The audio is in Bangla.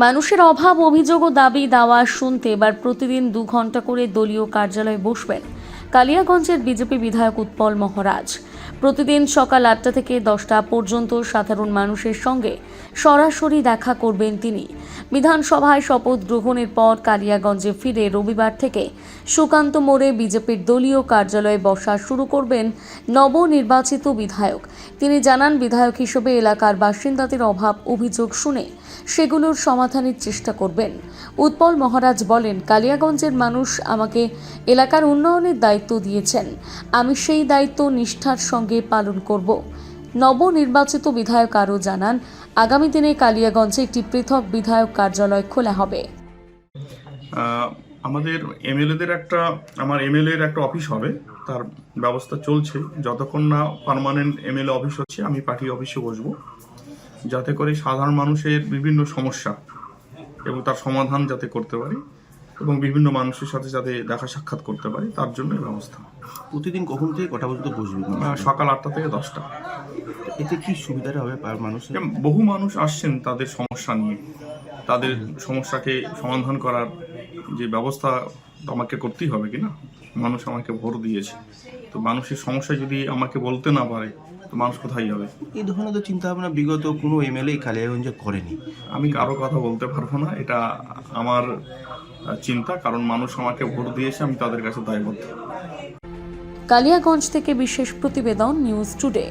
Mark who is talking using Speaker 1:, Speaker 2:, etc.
Speaker 1: মানুষের অভাব, অভিযোগ ও দাবি দাওয়া শুনতে এবার প্রতিদিন 2 ঘন্টা করে দলীয় কার্যালয়ে বসবেন কালিয়াগঞ্জের বিজেপি বিধায়ক উৎপল মহারাজ। প্রতিদিন সকাল 8টা থেকে 10টা পর্যন্ত সাধারণ মানুষের সঙ্গে সরাসরি দেখা করবেন তিনি। বিধানসভায় শপথ গ্রহণের পর কালিয়াগঞ্জে ফিরে রবিবার থেকে সুকান্ত মোড়ে বিজেপির দলীয় কার্যালয়ে বসা শুরু করবেন নবনির্বাচিত বিধায়ক। তিনি জানান, বিধায়ক হিসেবে এলাকার বাসিন্দাদের অভাব অভিযোগ শুনে সেগুলোর সমাধানের চেষ্টা করবেন। উৎপল মহারাজ বলেন, কালিয়াগঞ্জের মানুষ আমাকে এলাকার উন্নয়নের দায়িত্ব দিয়েছেন, আমি সেই দায়িত্ব নিষ্ঠার সঙ্গে পালন করব। নবনির্বাচিত বিধায়ক আরও জানান, আগামী দিনে কালিয়াগঞ্জে একটি পৃথক বিধায়ক কার্যালয় খোলা হবে।
Speaker 2: আমাদের আমার এমএলএর একটা অফিস হবে, তার ব্যবস্থা চলছে। যতক্ষণ না পার্মানেন্ট এমএলএ অফিস হচ্ছে, আমি পার্টি অফিসে বসবো, যাতে করে সাধারণ মানুষের বিভিন্ন সমস্যা এবং তার সমাধান যাতে করতে পারি এবং বিভিন্ন মানুষের সাথে যাতে দেখা সাক্ষাৎ করতে পারি, তার জন্য ব্যবস্থা।
Speaker 3: প্রতিদিন কখন থেকে কটা পর্যন্ত বসবেন?
Speaker 2: সকাল 8টা থেকে 10টা।
Speaker 3: এতে কি সুবিধাটা হবে মানুষের?
Speaker 2: বহু মানুষ আসছেন তাদের সমস্যা নিয়ে, তাদের সমস্যাকে সমাধান করার যে ব্যবস্থা আমাকে করতেই হবে কিনা। মানুষ আমাকে ভোট দিয়েছে, তো মানুষের সমস্যা যদি আমাকে বলতে না পারে তো মানুষ কোথায় যাবে?
Speaker 3: এই ধরনের তো চিন্তা ভাবনা বিগত কোনো এমএলএ কালিয়াগঞ্জে করেনি।
Speaker 2: আমি কারো কথা বলতে পারবো না, এটা আমার চিন্তা, কারণ মানুষ আমাকে ভোট দিয়েছে, আমি তাদের কাছে দায়বদ্ধ।
Speaker 1: কালিয়াগঞ্জ থেকে বিশেষ প্রতিবেদন, নিউজ টুডে।